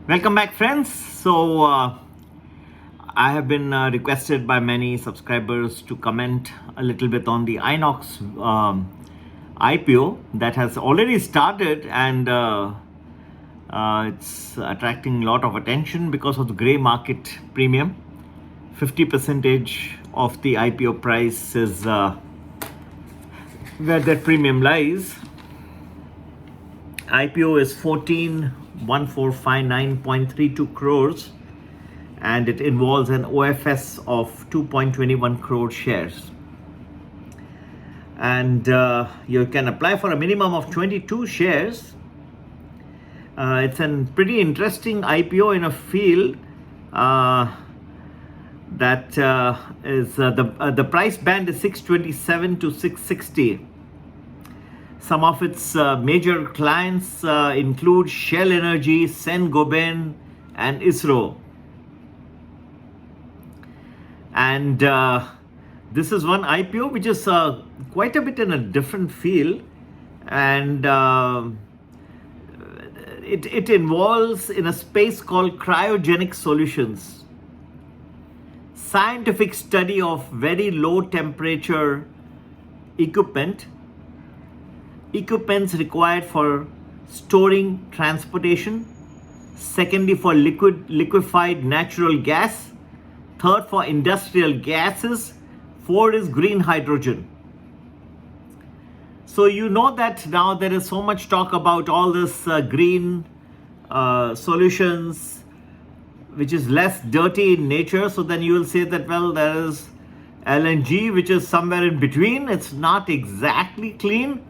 Welcome back, friends. I have been requested by many subscribers to comment a little bit on the INOX IPO that has already started, and it's attracting a lot of attention because of the grey market premium. 50% of the IPO price is where that premium lies. IPO is 14,145.9.32 crores, and it involves an OFS of 2.21 crore shares. And you can apply for a minimum of 22 shares. It's a pretty interesting IPO in a field that is the price band is 627 to 660. Some of its major clients include Shell Energy, Saint-Gobain, and ISRO. And this is one IPO which is quite a bit in a different field, and it involves in a space called cryogenic solutions, scientific study of very low temperature equipments required for storing transportation, secondly for liquefied natural gas, third for industrial gases, fourth is green hydrogen. So you know that now there is so much talk about all this green solutions which is less dirty in nature. So then you will say that, well, there is LNG which is somewhere in between. It's not exactly clean,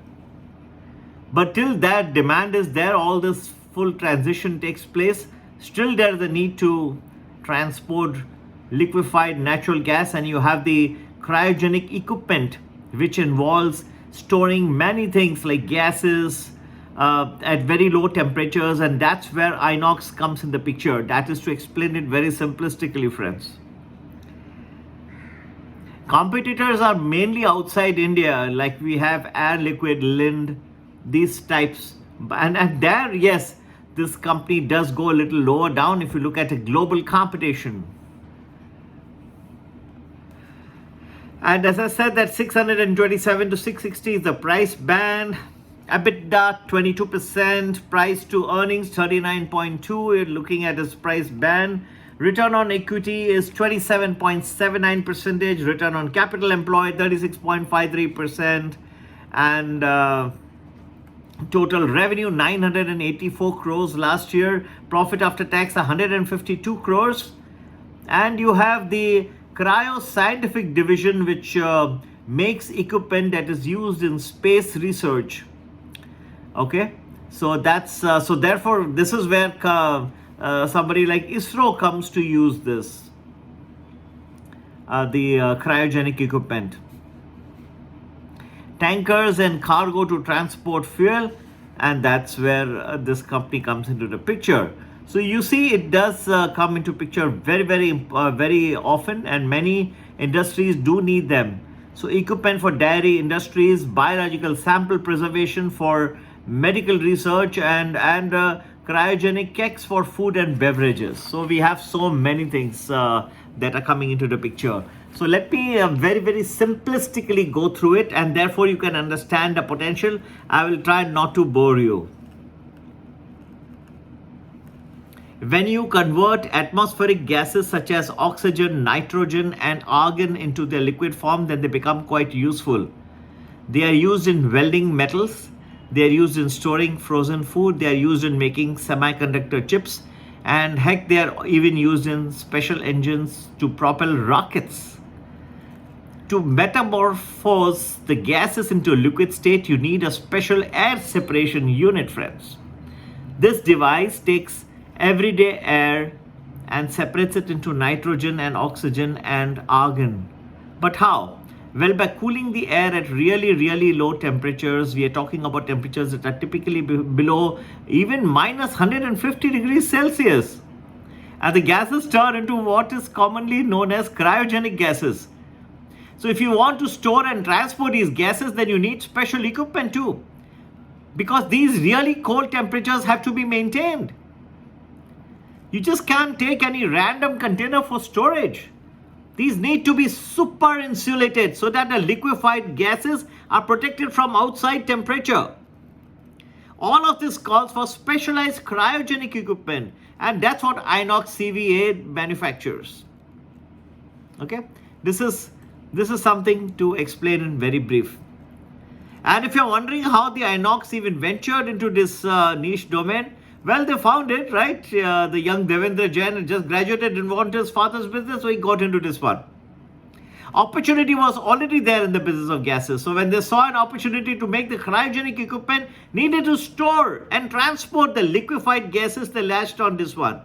but till that demand is there, all this full transition takes place, still there is a need to transport liquefied natural gas, and you have the cryogenic equipment which involves storing many things like gases at very low temperatures, and that's where INOX comes in the picture. That is to explain it very simplistically, friends. Competitors are mainly outside India, like we have Air Liquide, Lind, these types, and there, yes, this company does go a little lower down if you look at a global competition. And as I said, that 627 to 660 is the price band. EBITDA 22%, price to earnings 39.2. You're looking at this price band. Return on equity is 27.79%. Return on capital employed 36.53%, and total revenue 984 crores last year. Profit after tax 152 crores. And you have the cryo scientific division which makes equipment that is used in space research. Okay, so that's so therefore this is where somebody like ISRO comes to use this, the cryogenic equipment. Tankers and cargo to transport fuel, and that's where this company comes into the picture. So you see, it does come into picture very often, and many industries do need them. So equipment for dairy industries, biological sample preservation for medical research, and cryogenic kegs for food and beverages. So we have so many things that are coming into the picture. So let me very simplistically go through it, and therefore you can understand the potential. I will try not to bore you. When you convert atmospheric gases such as oxygen, nitrogen, and argon into their liquid form, then they become quite useful. They are used in welding metals, they are used in storing frozen food, they are used in making semiconductor chips, and heck, they are even used in special engines to propel rockets. To metamorphose the gases into a liquid state, you need a special air separation unit, friends. This device takes everyday air and separates it into nitrogen and oxygen and argon. But how? Well, by cooling the air at really low temperatures. We are talking about temperatures that are typically below even minus 150 degrees Celsius. And the gases turn into what is commonly known as cryogenic gases. So if you want to store and transport these gases, then you need special equipment too, because these really cold temperatures have to be maintained. You just can't take any random container for storage. These need to be super insulated so that the liquefied gases are protected from outside temperature. All of this calls for specialized cryogenic equipment, and that's what INOX CVA manufactures. Okay, this is something to explain in very brief. And if you're wondering how the INOX even ventured into this niche domain, well, they found it, right? The young Devendra Jain just graduated and wanted his father's business, so he got into this one. Opportunity was already there in the business of gases. So when they saw an opportunity to make the cryogenic equipment needed to store and transport the liquefied gases, they latched on this one.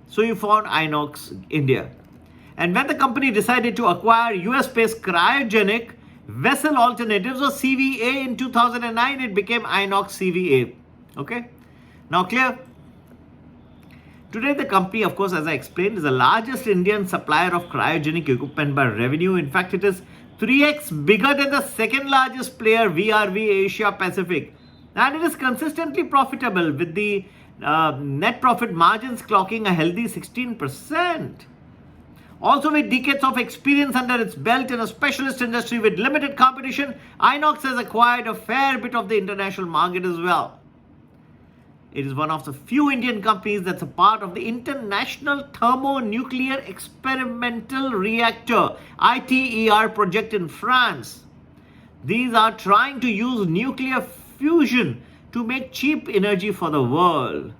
So you found INOX India. And when the company decided to acquire US-based cryogenic vessel alternatives or CVA in 2009, it became INOX CVA. Okay? Now clear? Today the company, of course, as I explained, is the largest Indian supplier of cryogenic equipment by revenue. In fact, it is 3x bigger than the second largest player, VRV Asia Pacific. And it is consistently profitable with the net profit margins clocking a healthy 16%. Also, with decades of experience under its belt in a specialist industry with limited competition, INOX has acquired a fair bit of the international market as well. It is one of the few Indian companies that's a part of the International Thermonuclear Experimental Reactor ITER project in France. These are trying to use nuclear fusion to make cheap energy for the world.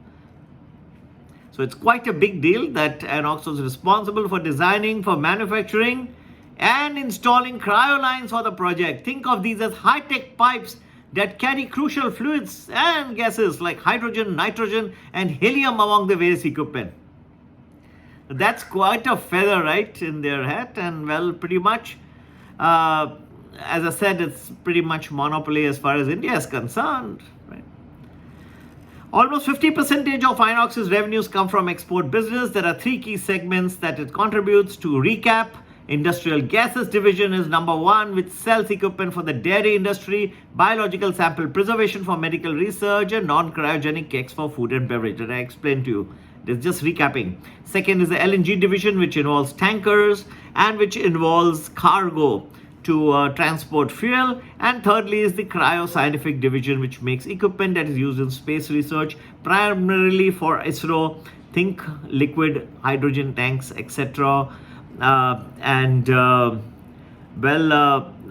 So it's quite a big deal that INOX was responsible for designing, for manufacturing and installing cryolines for the project. Think of these as high-tech pipes that carry crucial fluids and gases like hydrogen, nitrogen, and helium among the various equipment. That's quite a feather, right, in their hat. And well, pretty much, as I said, it's pretty much monopoly as far as India is concerned. Right? Almost 50% of INOX's revenues come from export business. There are three key segments that it contributes to. Recap: Industrial Gases Division is number one, which sells equipment for the dairy industry, biological sample preservation for medical research, and non-cryogenic kegs for food and beverage. That I explained to you. It's just recapping. Second is the LNG division, which involves tankers and which involves cargo to transport fuel. And thirdly is the Cryoscientific division, which makes equipment that is used in space research, primarily for ISRO. Think liquid hydrogen tanks, etc.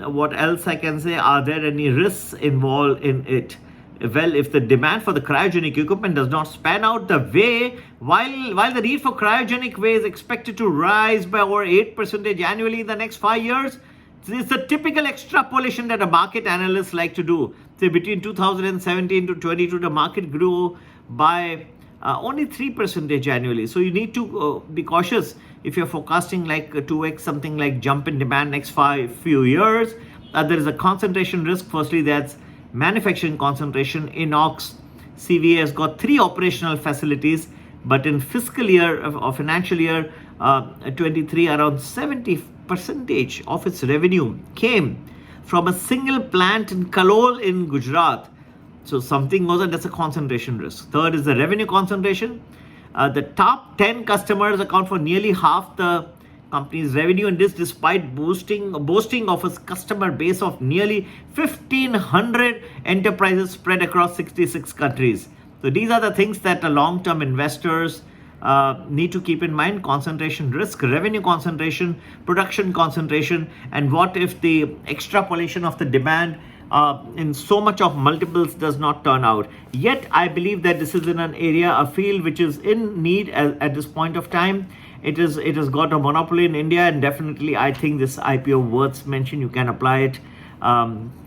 What else I can say? Are there any risks involved in it? Well, if the demand for the cryogenic equipment does not span out the way, while the need for cryogenic way is expected to rise by over 8% annually in the next 5 years, it's a typical extrapolation that a market analysts like to do. Say between 2017 to 22, the market grew by only 3% annually. So you need to be cautious if you're forecasting like 2x something like jump in demand next few years. There is a concentration risk. Firstly, that's manufacturing concentration. INOX CVA has got 3 operational facilities, but in fiscal year or financial year 23, around 70% of its revenue came from a single plant in Kalol in Gujarat. So something goes on, that's a concentration risk. Third is the revenue concentration. The top 10 customers account for nearly half the company's revenue, and this despite boasting of its customer base of nearly 1,500 enterprises spread across 66 countries. So these are the things that the long-term investors need to keep in mind: concentration risk, revenue concentration, production concentration, and what if the extrapolation of the demand in so much of multiples does not turn out. Yet I believe that this is in an area, a field which is in need at this point of time. It has got a monopoly in India, and definitely I think this IPO worth mention. You can apply it.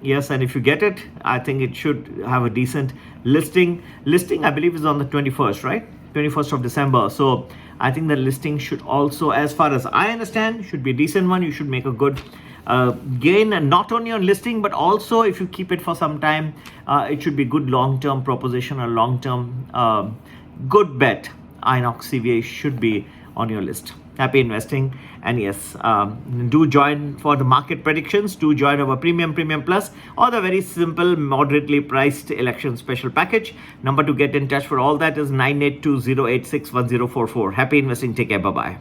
Yes, and if you get it, I think it should have a decent listing. Listing, I believe, is on the 21st, right? 21st of December. So I think the listing should also, as far as I understand, should be a decent one. You should make a good gain, and not only on listing, but also if you keep it for some time, it should be good long-term proposition, or long-term good bet. INOX CVA should be on your list. Happy investing. And yes, do join for the market predictions. Do join our premium plus, or the very simple moderately priced election special package. Number to get in touch for all that is 9820861044. Happy investing. Take care. Bye bye.